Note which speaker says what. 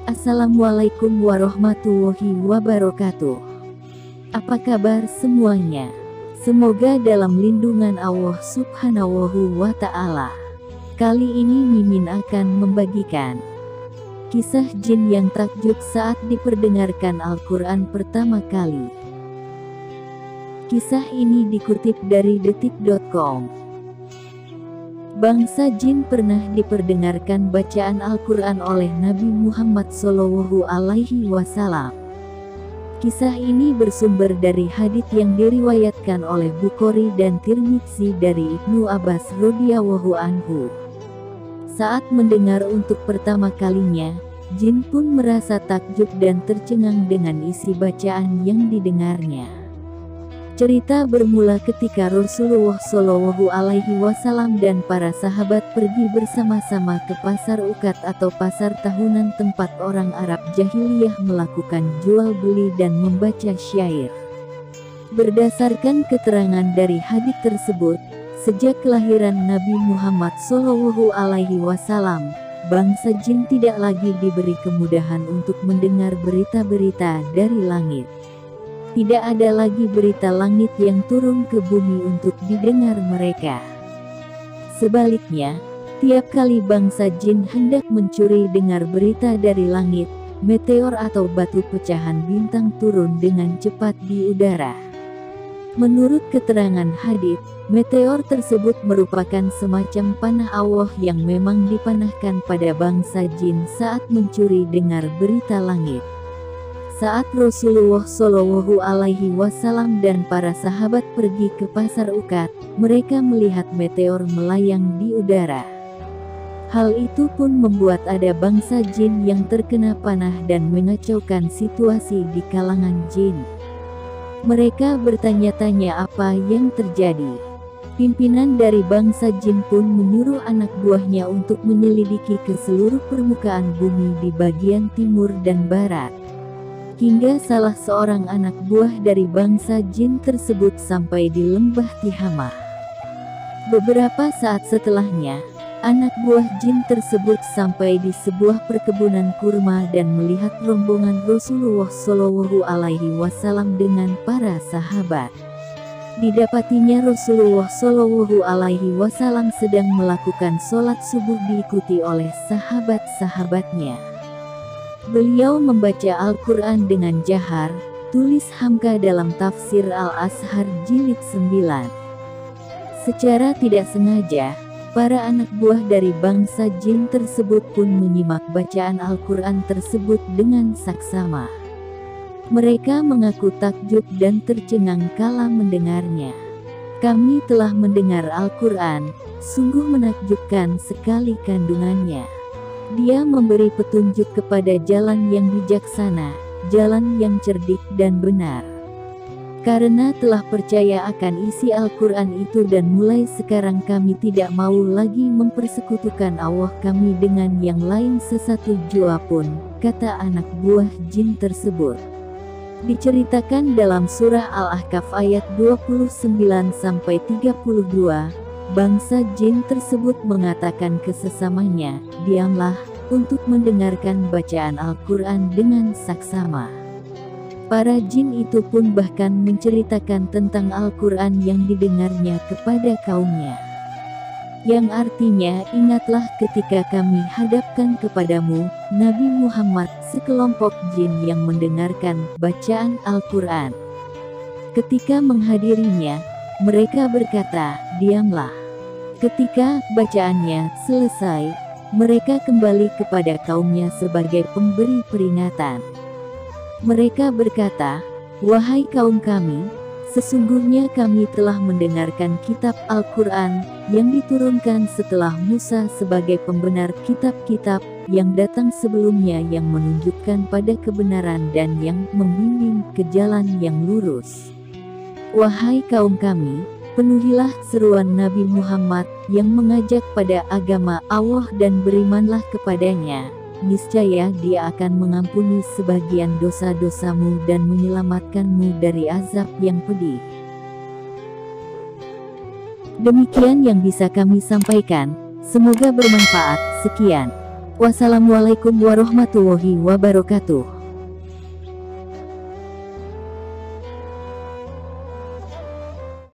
Speaker 1: Assalamualaikum warahmatullahi wabarakatuh. Apa kabar semuanya? Semoga dalam lindungan Allah Subhanahu wa Ta'ala. Kali ini Mimin akan membagikan kisah jin yang takjub saat diperdengarkan Al-Quran pertama kali. Kisah ini dikutip dari detik.com. Bangsa jin pernah diperdengarkan bacaan Al-Quran oleh Nabi Muhammad SAW. Kisah ini bersumber dari hadits yang diriwayatkan oleh Bukhari dan Tirmidzi dari Ibnu Abbas radhiyallahu anhu. Saat mendengar untuk pertama kalinya, jin pun merasa takjub dan tercengang dengan isi bacaan yang didengarnya. Cerita bermula ketika Rasulullah SAW dan para sahabat pergi bersama-sama ke pasar Uqad atau pasar tahunan tempat orang Arab jahiliyah melakukan jual beli dan membaca syair. Berdasarkan keterangan dari hadits tersebut, sejak kelahiran Nabi Muhammad SAW, bangsa jin tidak lagi diberi kemudahan untuk mendengar berita-berita dari langit. Tidak ada lagi berita langit yang turun ke bumi untuk didengar mereka. Sebaliknya, tiap kali bangsa jin hendak mencuri dengar berita dari langit, meteor atau batu pecahan bintang turun dengan cepat di udara. Menurut keterangan hadits, meteor tersebut merupakan semacam panah Allah yang memang dipanahkan pada bangsa jin saat mencuri dengar berita langit. Saat Rasulullah SAW dan para sahabat pergi ke pasar Uqad, mereka melihat meteor melayang di udara. Hal itu pun membuat ada bangsa jin yang terkena panah dan mengacaukan situasi di kalangan jin. Mereka bertanya-tanya apa yang terjadi. Pimpinan dari bangsa jin pun menyuruh anak buahnya untuk menyelidiki ke seluruh permukaan bumi di bagian timur dan barat. Hingga salah seorang anak buah dari bangsa jin tersebut sampai di lembah Tihamah. Beberapa saat setelahnya, anak buah jin tersebut sampai di sebuah perkebunan kurma dan melihat rombongan Rasulullah SAW dengan para sahabat. Didapatinya Rasulullah SAW sedang melakukan sholat subuh diikuti oleh sahabat-sahabatnya. Beliau membaca Al-Quran dengan jahar, tulis Hamka dalam tafsir Al-Ashar jilid 9. Secara tidak sengaja, para anak buah dari bangsa jin tersebut pun menyimak bacaan Al-Quran tersebut dengan saksama. Mereka mengaku takjub dan tercengang kala mendengarnya. Kami telah mendengar Al-Quran, sungguh menakjubkan sekali kandungannya. Dia memberi petunjuk kepada jalan yang bijaksana, jalan yang cerdik dan benar. Karena telah percaya akan isi Al-Quran itu dan mulai sekarang kami tidak mau lagi mempersekutukan Allah kami dengan yang lain sesatu jua pun, kata anak buah jin tersebut. Diceritakan dalam surah Al-Ahqaf ayat 29-32, bangsa jin tersebut mengatakan ke sesamanya, diamlah, untuk mendengarkan bacaan Al-Quran dengan saksama. Para jin itu pun bahkan menceritakan tentang Al-Quran yang didengarnya kepada kaumnya. Yang artinya, ingatlah ketika kami hadapkan kepadamu, Nabi Muhammad, sekelompok jin yang mendengarkan bacaan Al-Quran. Ketika menghadirinya, mereka berkata, diamlah. Ketika bacaannya selesai, mereka kembali kepada kaumnya sebagai pemberi peringatan. Mereka berkata, wahai kaum kami, sesungguhnya kami telah mendengarkan kitab Al-Quran, yang diturunkan setelah Musa sebagai pembenar kitab-kitab, yang datang sebelumnya yang menunjukkan pada kebenaran dan yang membimbing ke jalan yang lurus. Wahai kaum kami, penuhilah seruan Nabi Muhammad yang mengajak pada agama Allah dan berimanlah kepadanya. Niscaya Dia akan mengampuni sebagian dosa-dosamu dan menyelamatkanmu dari azab yang pedih. Demikian yang bisa kami sampaikan, semoga bermanfaat. Sekian. Wassalamualaikum warahmatullahi wabarakatuh.